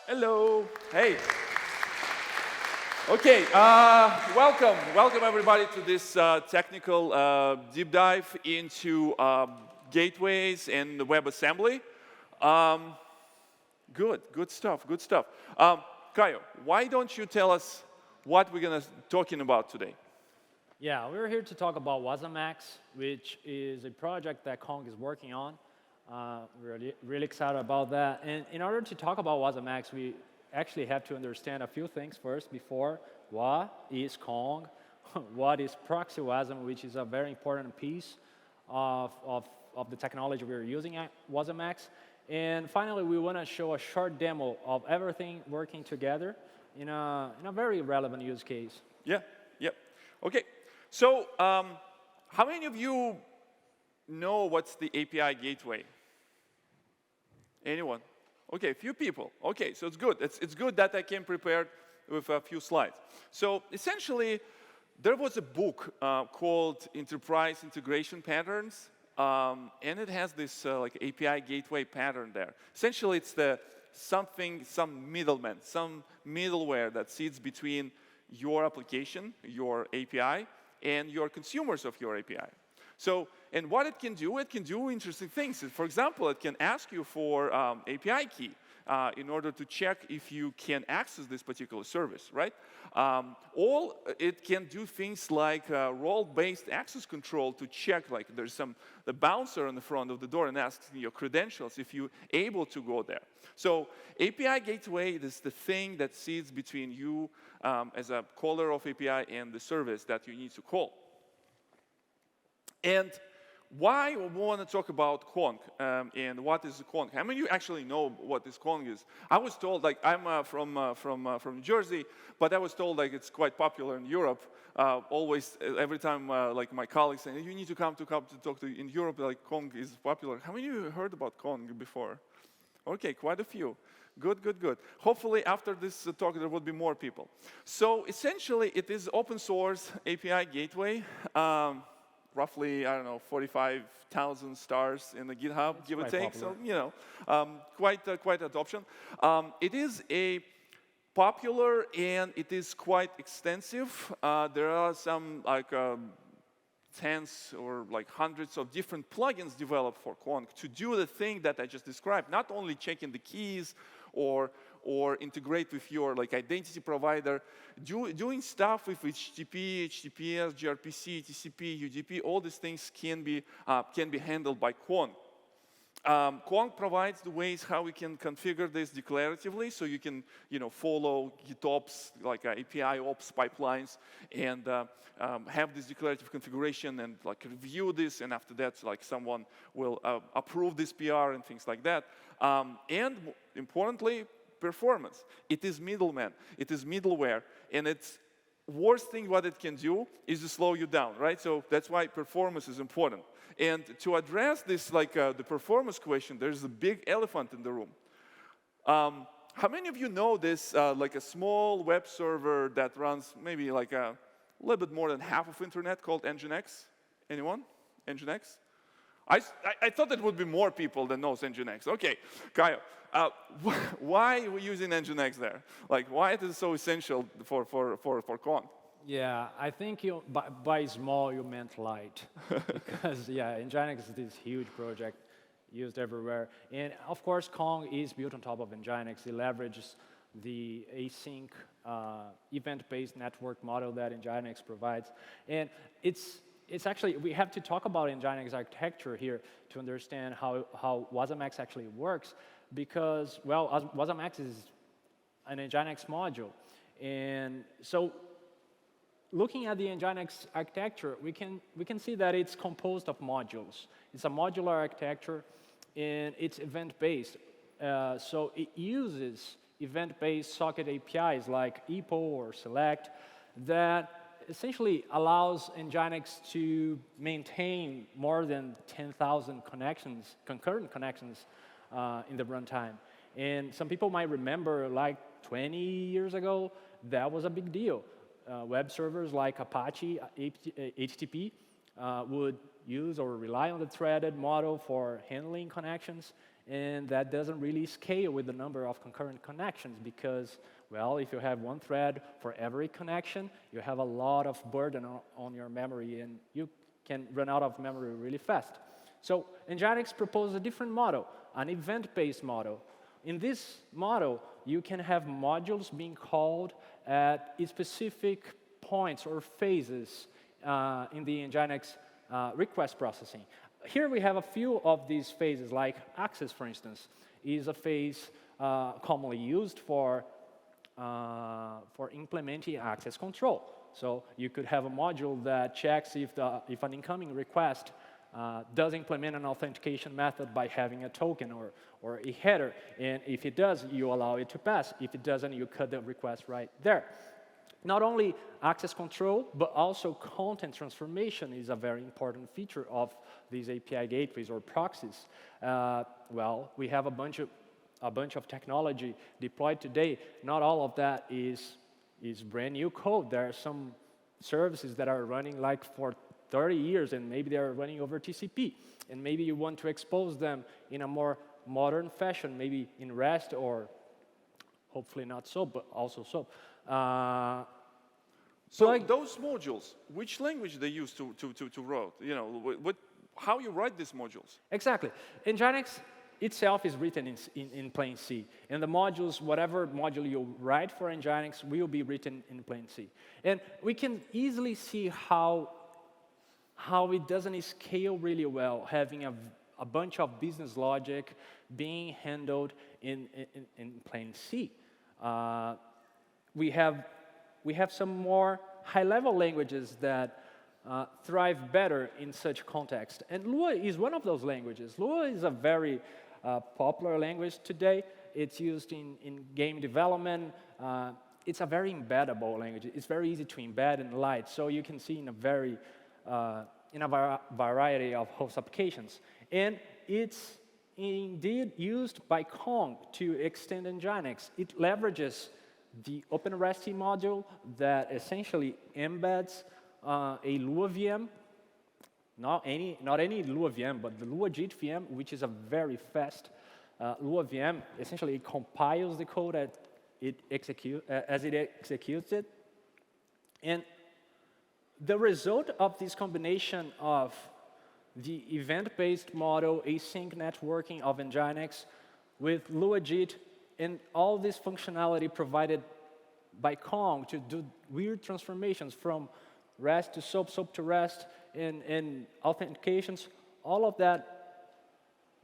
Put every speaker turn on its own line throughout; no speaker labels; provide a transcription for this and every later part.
Hello. Hey. Okay. Welcome everybody to this technical deep dive into gateways and WebAssembly. Good stuff. Caio, why don't you tell us what we're gonna talking about today?
Yeah, we're here to talk about WasmX, which is a project that Kong is working on. We're really excited about that. And in order to talk about WasmX, we actually have to understand a few things first before. What is Kong? What is Proxy-Wasm, which is a very important piece of the technology we're using at WasmX. And finally, we want to show a short demo of everything working together in a very relevant use case.
Yeah. Okay. So, how many of you know what's the API gateway? Anyone? Okay, a few people. Okay, so it's good. It's good that I came prepared with a few slides. So essentially, there was a book called Enterprise Integration Patterns, and it has this like API gateway pattern there. Essentially, it's some middleman, some middleware that sits between your application, your API, and your consumers of your API. So, and what it can do interesting things. For example, it can ask you for API key in order to check if you can access this particular service, right? Or it can do things like role-based access control to check, like there's the bouncer on the front of the door and asks your credentials if you're able to go there. So API gateway is the thing that sits between you as a caller of API and the service that you need to call. And why we want to talk about Kong and what is Kong? How many of you actually know what this Kong is? I was told, like, I'm from New Jersey, but I was told like it's quite popular in Europe. Always, every time, like my colleagues say, you need to come to talk to in Europe. Like Kong is popular. How many of you heard about Kong before? Okay, quite a few. Good. Hopefully, after this talk, there will be more people. So essentially, it is open source API gateway. Roughly, I don't know, 45,000 stars in the GitHub, give or take.
Popular.
So, quite adoption. It is a popular and it is quite extensive. There are some like tens or like hundreds of different plugins developed for Kong to do the thing that I just described. Not only checking the keys or integrate with your like identity provider, doing stuff with HTTP, HTTPS, gRPC, TCP, UDP. All these things can be handled by Kong. Kong provides the ways how we can configure this declaratively, so you can follow GitOps like API ops pipelines and have this declarative configuration and like review this, and after that like someone will approve this PR and things like that. And importantly, performance. It is middleman. It is middleware, and it's worst thing what it can do is to slow you down, right? So that's why performance is important. And to address this, like the performance question, there's a big elephant in the room. How many of you know this, like a small web server that runs maybe like a little bit more than half of internet called Nginx? Anyone? Nginx? I thought it would be more people than knows Nginx. Okay, Caio, why are we using Nginx there? Like, why it is so essential for Kong?
Yeah, I think by small you meant light, because yeah, Nginx is this huge project used everywhere, and of course Kong is built on top of Nginx. It leverages the async event-based network model that Nginx provides, and it's actually, we have to talk about Nginx architecture here to understand how WasmX actually works, because, well, WasmX is an Nginx module. And so looking at the Nginx architecture, we can see that it's composed of modules. It's a modular architecture, and it's event-based. So it uses event-based socket APIs like epo or select that essentially allows Nginx to maintain more than 10,000 connections, concurrent connections in the runtime. And some people might remember, like 20 years ago, that was a big deal. Web servers like Apache, HTTP, would use or rely on the threaded model for handling connections, and that doesn't really scale with the number of concurrent connections because, well, if you have one thread for every connection, you have a lot of burden on your memory, and you can run out of memory really fast. So Nginx proposed a different model, an event-based model. In this model, you can have modules being called at specific points or phases in the Nginx request processing. Here we have a few of these phases, like access, for instance, is a phase commonly used for implementing access control. So you could have a module that checks if an incoming request does implement an authentication method by having a token or a header. And if it does, you allow it to pass. If it doesn't, you cut the request right there. Not only access control, but also content transformation is a very important feature of these API gateways or proxies. Well, we have a bunch of technology deployed today. Not all of that is brand new code. There are some services that are running like for 30 years, and maybe they are running over TCP. And maybe you want to expose them in a more modern fashion, maybe in REST or hopefully not so, but also so.
So those modules, which language they use to write? You know, how you write these modules?
Exactly. Nginx itself is written in plain C. And the modules, whatever module you write for Nginx, will be written in plain C. And we can easily see how it doesn't scale really well, having a bunch of business logic being handled in plain C. We have some more high-level languages that thrive better in such context. And Lua is one of those languages. Lua is a very popular language today. It's used in game development. It's a very embeddable language. It's very easy to embed and light, so you can see in a variety of host applications. And it's indeed used by Kong to extend Nginx. It leverages the OpenResty module that essentially embeds a Lua VM, not any Lua VM, but the Lua JIT VM, which is a very fast Lua VM. Essentially, it compiles the code as it executes it. And the result of this combination of the event-based model, async networking of Nginx with Lua JIT, and all this functionality provided by Kong to do weird transformations from REST to SOAP, SOAP to REST, and authentications, all of that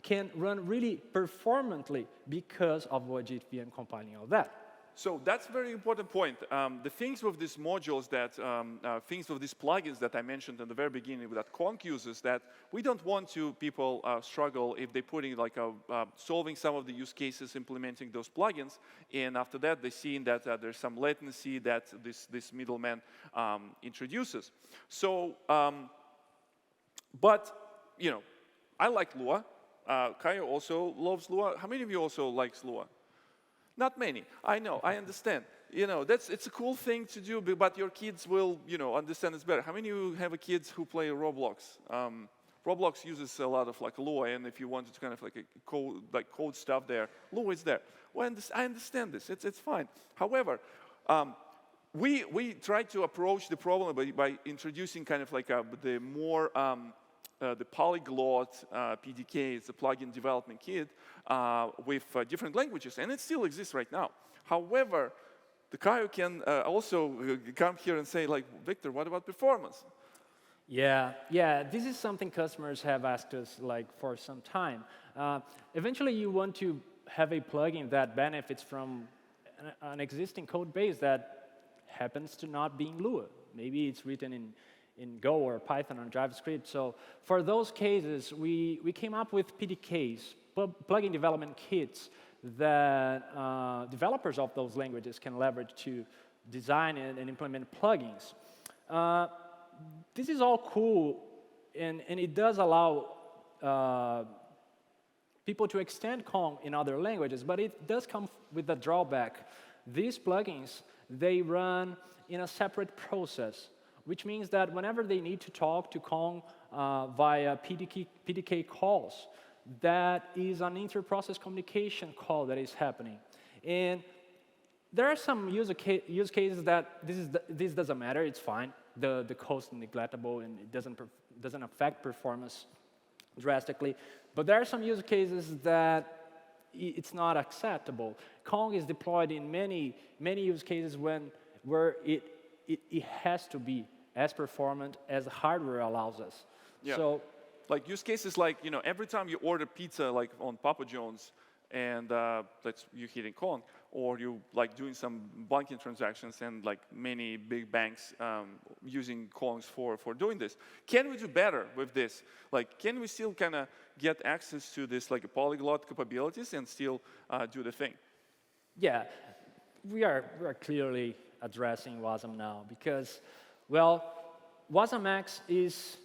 can run really performantly because of Lua JIT VM compiling all that.
So that's a very important point. The things with these modules things with these plugins that I mentioned in the very beginning that Kong uses, that we don't want people struggle if they're putting like solving some of the use cases, implementing those plugins, and after that they're seeing that there's some latency that this middleman introduces. So, but you know, I like Lua. Caio also loves Lua. How many of you also likes Lua? Not many. I know. I understand. You know, it's a cool thing to do, but your kids will, understand this better. How many of you have kids who play Roblox? Roblox uses a lot of like Lua, and if you wanted to kind of code stuff there, Lua is there. Well, I understand this. It's fine. However, we try to approach the problem by introducing kind of like the more the polyglot PDK, it's a plugin development kit with different languages, and it still exists right now. However, the Caio can also come here and say, like, Victor, what about performance?
Yeah, this is something customers have asked us like for some time. Eventually, you want to have a plugin that benefits from an existing code base that happens to not be in Lua. Maybe it's written in Go or Python or JavaScript. So for those cases, we came up with PDKs, plugin development kits, that developers of those languages can leverage to design and implement plugins. This is all cool, and it does allow people to extend Kong in other languages, but it does come with a drawback. These plugins, they run in a separate process. which means that whenever they need to talk to Kong via PDK calls, that is an inter-process communication call that is happening. And there are some use cases that this doesn't matter, it's fine. The code is neglectable and it doesn't affect performance drastically. But there are some use cases that it's not acceptable. Kong is deployed in many use cases where it has to be as performant as hardware allows us.
Yeah.
So,
like use cases like, every time you order pizza like on Papa John's and you're hitting Kong, or you like doing some banking transactions and like many big banks using Kongs for doing this. Can we do better with this? Like, can we still kind of get access to this like polyglot capabilities and still do the thing?
yeah, we are clearly addressing WASM now because, well, WasmX is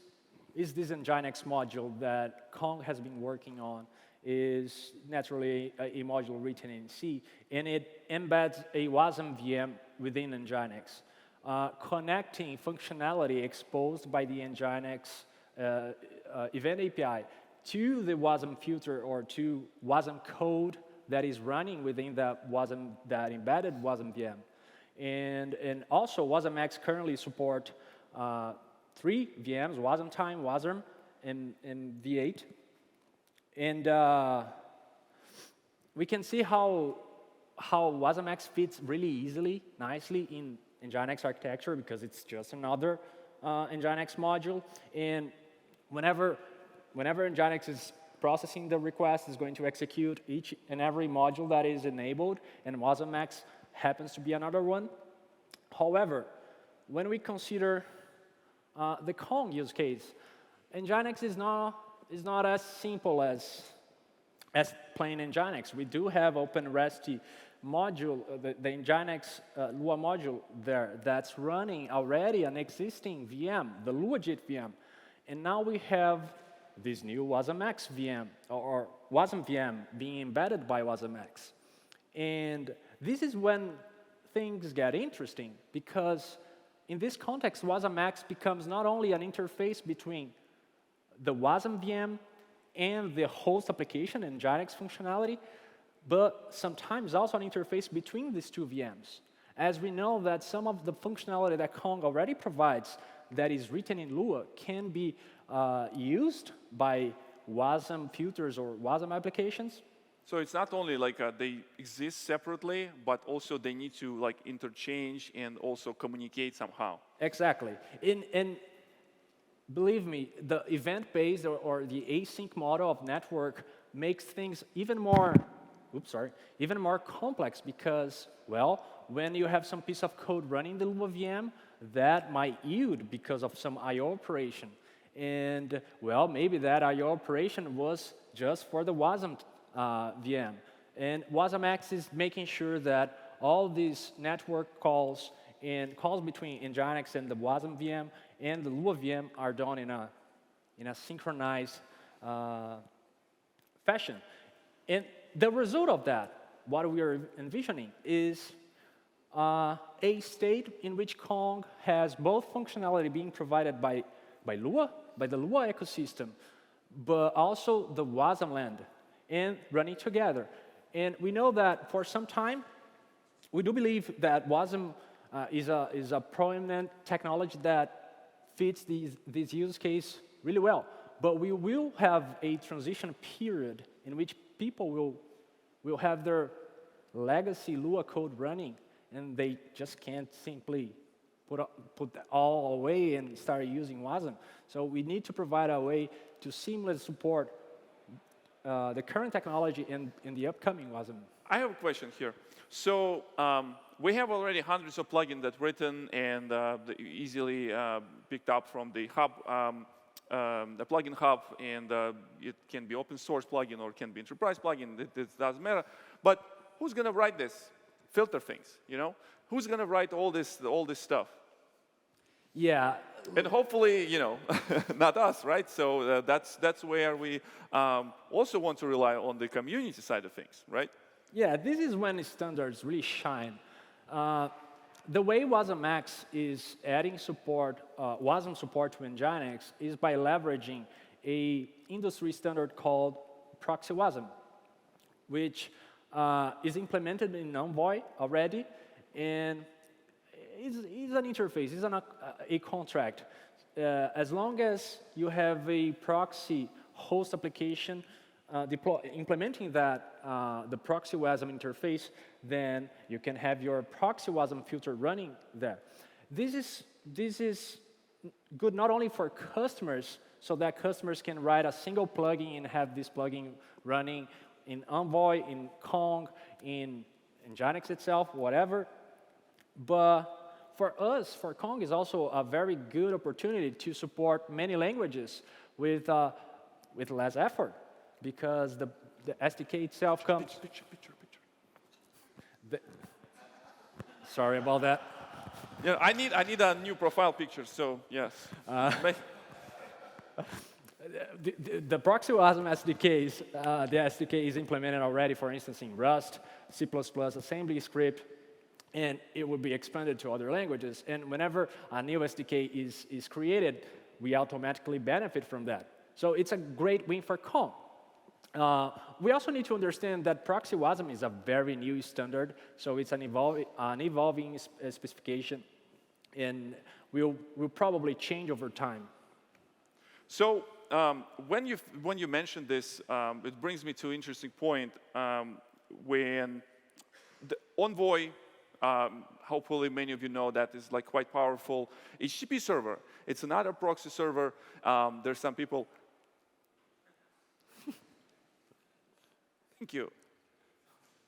this Nginx module that Kong has been working on. Is naturally a module written in C, and it embeds a WASM VM within Nginx, connecting functionality exposed by the Nginx event API to the WASM filter or to WASM code that is running within that embedded WASM VM. And also, WasmX currently support 3 VMs, WASM Time, WASM, and V8. And we can see how WasmX fits really easily, nicely in Nginx architecture because it's just another Nginx module. And whenever Nginx is processing the request, it's going to execute each and every module that is enabled, and WasmX happens to be another one. However, when we consider the Kong use case, Nginx is not as simple as plain Nginx. We do have OpenResty module, the Nginx Lua module there that's running already an existing VM, the LuaJIT VM. And now we have this new WasmX VM, or WASM VM being embedded by WasmX. And this is when things get interesting, because in this context, WasmX becomes not only an interface between the WASM VM and the host application and Nginx functionality, but sometimes also an interface between these two VMs. As we know that some of the functionality that Kong already provides that is written in Lua can be used by WASM filters or WASM applications.
So it's not only like they exist separately, but also they need to like interchange and also communicate somehow.
Exactly. And believe me, the event-based or the async model of network makes things even more complex because, well, when you have some piece of code running the Lua VM, that might yield because of some I/O operation. And, well, maybe that I/O operation was just for the WASM VM. And WasmX is making sure that all these network calls and calls between Nginx and the WASM VM and the Lua VM are done in a synchronized fashion. And the result of that, what we are envisioning, is a state in which Kong has both functionality being provided by Lua, by the Lua ecosystem, but also the WASM land, and running together. And we know that for some time, we do believe that WASM is a prominent technology that fits this use case really well. But we will have a transition period in which people will have their legacy Lua code running, and they just can't simply put that all away and start using WASM. So we need to provide a way to seamlessly support the current technology in the upcoming WASM.
I have a question here. So we have already hundreds of plugins that written and easily picked up from the hub, the plugin hub, and it can be open source plugin or it can be enterprise plugin. It doesn't matter. But who's going to write this? Filter things, you know? Who's going to write all this stuff?
Yeah.
And hopefully, you know, not us, right? So that's where we also want to rely on the community side of things, right?
Yeah, this is when standards really shine. the way WasmX is adding support, WASM support to Nginx is by leveraging a industry standard called Proxy-Wasm, which is implemented in Envoy already, and is an interface, is a contract. As long as you have a proxy host application implementing that, the Proxy-Wasm interface, then you can have your Proxy-Wasm filter running there. This is good not only for customers, so that customers can write a single plugin and have this plugin running in Envoy, in Kong, in Nginx itself, whatever. But for us, for Kong, is also a very good opportunity to support many languages with less effort, because the SDK itself comes.
Picture.
Sorry about that.
Yeah, I need a new profile picture. So yes.
The Proxy-Wasm SDKs, the SDK is implemented already, for instance, in Rust, C++, assembly script, and it will be expanded to other languages. And whenever a new SDK is created, we automatically benefit from that. So it's a great win for Kong. We also need to understand that Proxy-Wasm is a very new standard, so it's an evolving specification, and will probably change over time.
So when you mentioned this, it brings me to an interesting point. When the Envoy, hopefully many of you know that is like quite powerful HTTP server. It's another proxy server. There's some people. Thank you.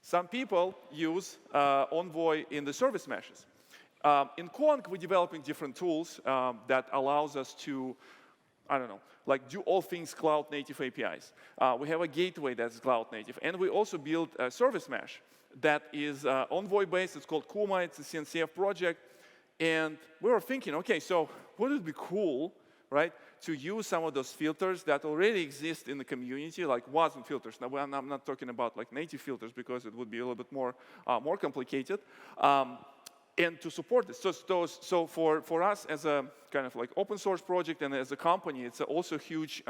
Some people use Envoy in the service meshes. In Kong, we're developing different tools that allows us to, I don't know, like do all things cloud-native APIs. We have a gateway that's cloud-native, and we also build a service mesh that is Envoy-based. It's called Kuma. It's a CNCF project, and we were thinking, okay, so wouldn't it be cool, right, to use some of those filters that already exist in the community, like WASM filters. Now, I'm not talking about like native filters because it would be a little bit more complicated. And to support this. So for us as a kind of like open source project and as a company, it's also a huge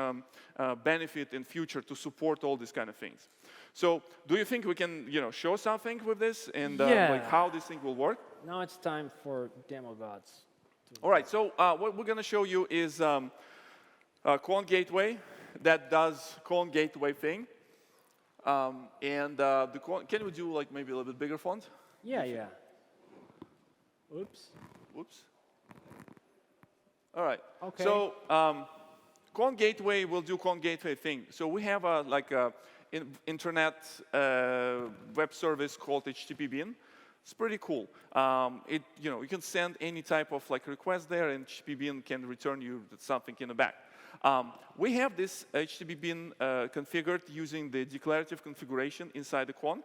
benefit in future to support all these kind of things. So do you think we can show something with this and like how this thing will work?
Now it's time for demo gods.
All right, so what we're going to show you is Kong Gateway that does Kong Gateway thing. Can we do like maybe a little bit bigger font?
Yeah. Oops.
All right.
Okay.
So Kong Gateway will do Kong Gateway thing. So we have a internet web service called HTTP bin. It's pretty cool. You can send any type of like request there, and HTTP bin can return you something in the back. We have this HTTP bin configured using the declarative configuration inside the Kong.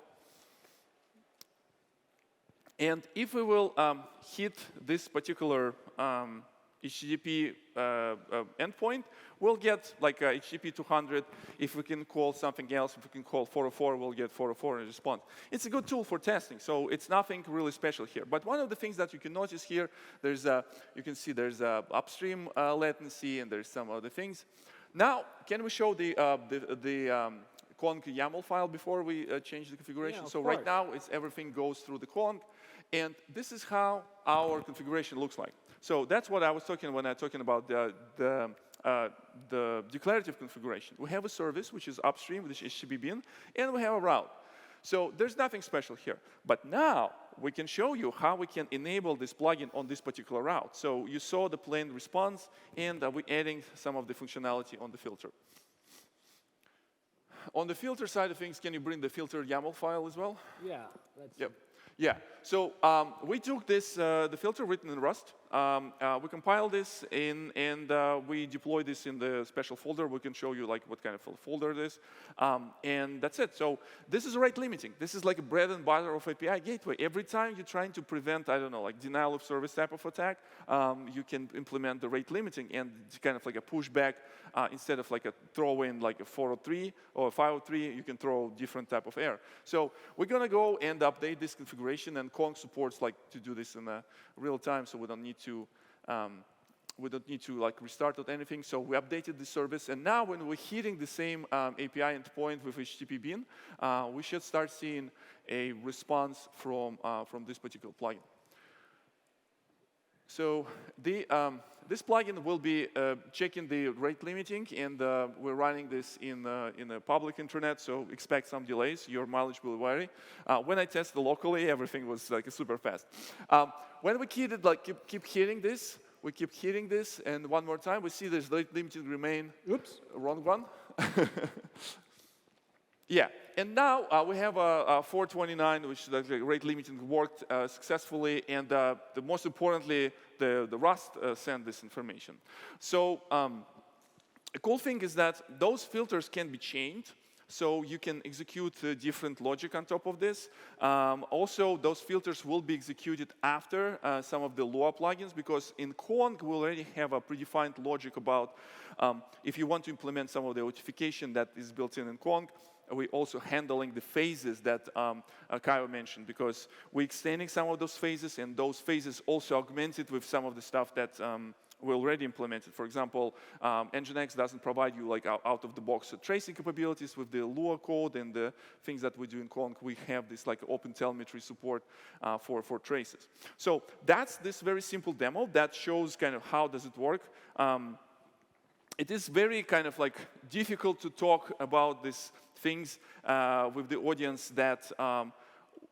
And if we will hit this particular HTTP endpoint, we'll get like a HTTP 200. If we can call something else, if we can call 404, we'll get 404 in response. It's a good tool for testing, so it's nothing really special here. But one of the things that you can notice here, you can see there's upstream latency, and there's some other things. Now, can we show the Kong YAML file before we change the configuration?
Yeah,
so right now, everything goes through the Kong. And this is how our configuration looks like. So that's what I was talking when I was talking about the declarative configuration. We have a service, which is upstream, which is HTTP bin, and we have a route. So there's nothing special here. But now we can show you how we can enable this plugin on this particular route. So you saw the plain response, and we're adding some of the functionality on the filter. On the filter side of things, can you bring the filter YAML file as well?
Yeah.
Yep. Yeah, so we took this, the filter written in Rust. we compile this and we deploy this in the special folder. We can show you like what kind of folder it is. And that's it. So this is rate limiting. This is like a bread and butter of API gateway. Every time you're trying to prevent, I don't know, like denial of service type of attack, you can implement the rate limiting and it's kind of like a pushback. Instead of like a throw in like a 403 or a 503, you can throw different type of error. So we're going to go and update this configuration, and Kong supports like to do this in real time, so we don't need to like restart or anything. So we updated the service, and now when we're hitting the same API endpoint with HTTP bin, we should start seeing a response from this particular plugin. So this plugin will be checking the rate limiting, and we're running this in a public internet, so expect some delays. Your mileage will vary. When I tested locally, everything was like super fast. When we keep hitting this, and one more time, we see this rate limiting remain. Oops, wrong one. Yeah, and now we have a 429, which the rate limiting worked successfully, and most importantly, the Rust sent this information. So a cool thing is that those filters can be chained, so you can execute different logic on top of this. Also, those filters will be executed after some of the Lua plugins, because in Kong, we already have a predefined logic about if you want to implement some of the notification that is built in Kong. We're also handling the phases that Caio mentioned, because we're extending some of those phases, and those phases also augmented with some of the stuff that we already implemented. For example, Nginx doesn't provide you like out-of-the-box tracing capabilities with the Lua code and the things that we do in Kong. We have this like open telemetry support for traces. So that's this very simple demo that shows kind of how does it work. It is very kind of like difficult to talk about these things with the audience that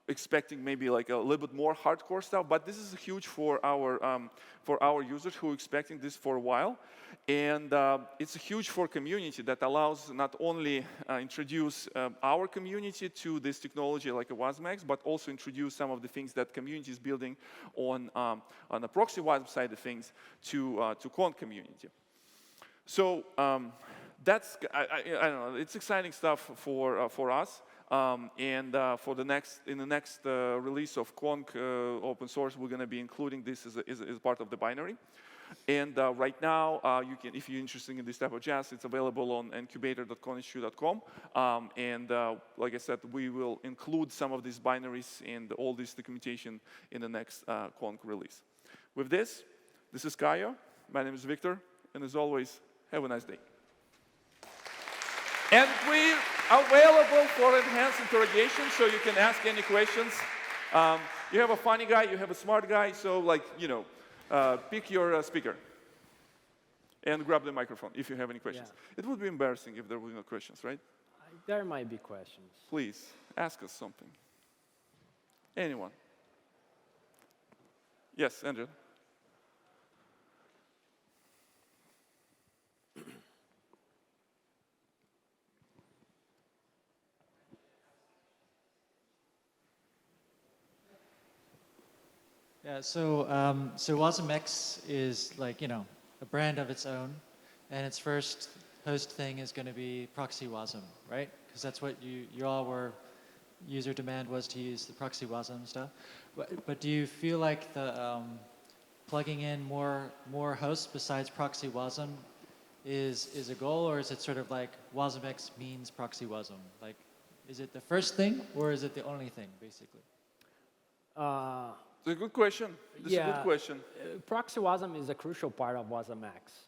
expecting maybe like a little bit more hardcore stuff, but this is huge for our users who are expecting this for a while, and it's huge for community that allows not only introduce our community to this technology like a WasmX, but also introduce some of the things that community is building on the Proxy-Wasm side of things to Kong community. So that's I don't know. It's exciting stuff for us, and for the next release of Kong open source, we're going to be including this as part of the binary. And right now, you can, if you're interested in this type of jazz, it's available on incubator.kongissue.com. And like I said, we will include some of these binaries and all this documentation in the next Kong release. With this is Caio. My name is Viktor, and as always, have a nice day. And we're available for enhanced interrogation, so you can ask any questions. You have a funny guy, you have a smart guy, so like, you know, pick your speaker and grab the microphone if you have any questions. Yeah. It would be embarrassing if there were no questions, right?
There might be questions.
Please, ask us something. Anyone? Yes, Andrew.
Yeah, so WasmX is like, you know, a brand of its own, and its first host thing is going to be Proxy-Wasm, right? Because that's what you all were, user demand was to use the Proxy-Wasm stuff. But do you feel like the plugging in more hosts besides Proxy-Wasm is a goal, or is it sort of like WasmX means Proxy-Wasm? Like, is it the first thing, or is it the only thing, basically?
It's a good question. This is a good question.
Proxy-Wasm is a crucial part of WasmX.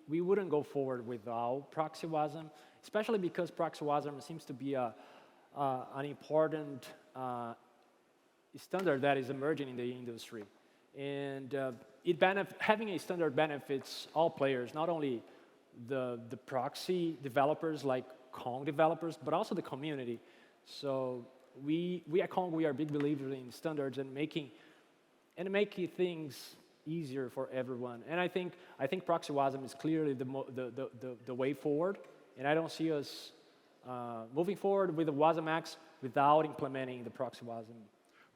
We wouldn't go forward without Proxy-Wasm, especially because Proxy-Wasm seems to be an important standard that is emerging in the industry. And having a standard benefits all players, not only the proxy developers like Kong developers, but also the community. So we at Kong, we are big believers in standards and making things easier for everyone. And I think Proxy-Wasm is clearly the way forward. And I don't see us moving forward with the WasmX without implementing the Proxy-Wasm.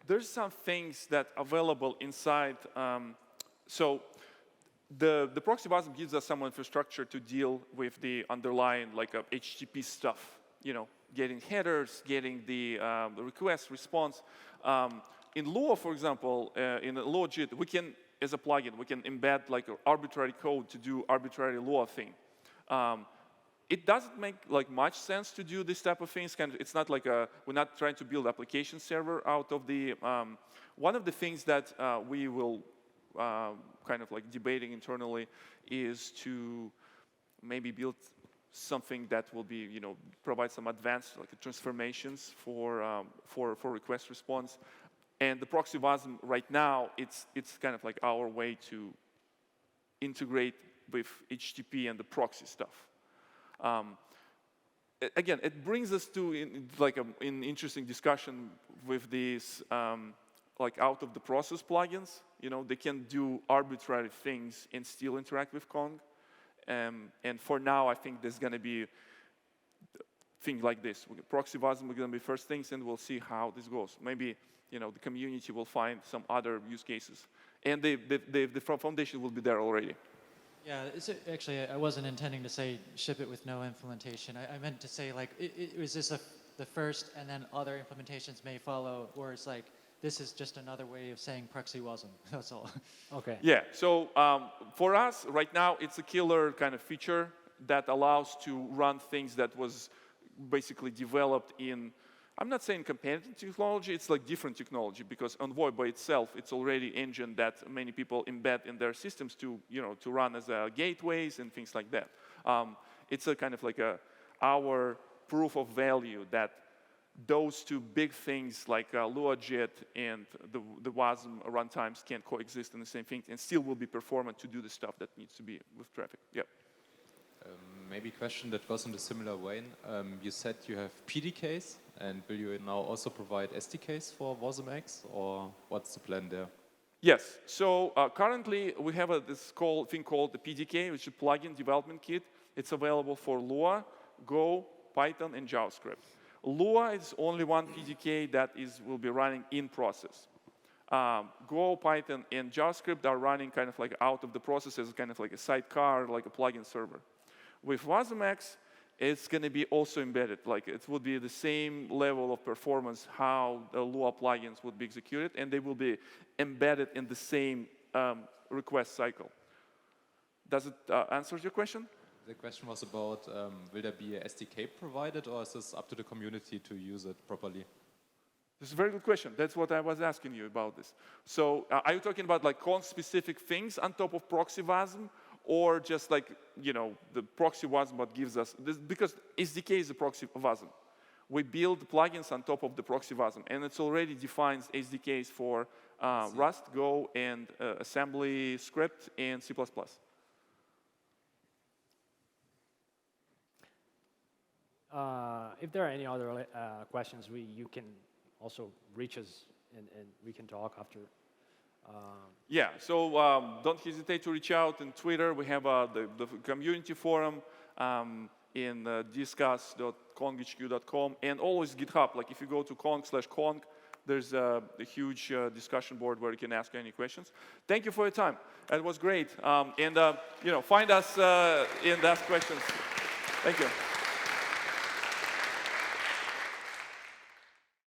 there's some things that are available inside. So the ProxyWasm gives us some infrastructure to deal with the underlying like HTTP stuff. You know, getting headers, getting the request response. In Lua, for example, in Lua JIT, we can, as a plugin, we can embed like arbitrary code to do arbitrary Lua thing. It doesn't make like much sense to do this type of things. It's not like we're not trying to build application server out of the. One of the things that we will kind of like debating internally is to maybe build something that will be, you know, provide some advanced like transformations for request response. And the ProxyWasm right now, it's kind of like our way to integrate with HTTP and the proxy stuff. Again, it brings us to an interesting discussion with these like out of the process plugins. You know, they can do arbitrary things and still interact with Kong. And for now, I think there's going to be things like this. ProxyWasm are going to be first things, and we'll see how this goes. Maybe, you know, the community will find some other use cases, and the foundation will be there already.
Yeah, actually, I wasn't intending to say ship it with no implementation. I meant to say, like, is this the first, and then other implementations may follow, or it's like, this is just another way of saying ProxyWasm. That's all. Okay.
Yeah, so for us, right now, it's a killer kind of feature that allows to run things that was basically developed in, I'm not saying competitive technology, it's like different technology, because Envoy by itself, it's already engine that many people embed in their systems to, you know, to run as gateways and things like that. It's a kind of like our proof of value that those two big things like LuaJIT and the WASM runtimes can coexist in the same thing and still will be performant to do the stuff that needs to be with traffic. Yeah.
Maybe a question that goes in a similar vein. You said you have PDKs, and will you now also provide SDKs for WasmX, or what's the plan there?
Yes. So currently we have this thing called the PDK, which is a plugin development kit. It's available for Lua, Go, Python, and JavaScript. Lua is only one PDK that will be running in process. Go, Python, and JavaScript are running kind of like out of the process as kind of like a sidecar, like a plugin server. With WasmX, it's going to be also embedded. Like it would be the same level of performance how the Lua plugins would be executed, and they will be embedded in the same request cycle. Does it answer your question?
The question was about, will there be a SDK provided, or is this up to the community to use it properly?
This is a very good question. That's what I was asking you about this. So are you talking about like Kong-specific things on top of ProxyWasm, or just like, you know, the ProxyWasm what gives us this? Because SDK is a ProxyWasm. We build plugins on top of the ProxyWasm, and it's already defines SDKs for Rust, Go, and assembly script and C++.
If there are any other questions, you can also reach us, and we can talk after.
Yeah, so don't hesitate to reach out on Twitter. We have the community forum in discuss.konghq.com, and always GitHub. Like if you go to Kong/Kong, there's a huge discussion board where you can ask any questions. Thank you for your time. It was great. And you know, find us and ask questions. Thank you.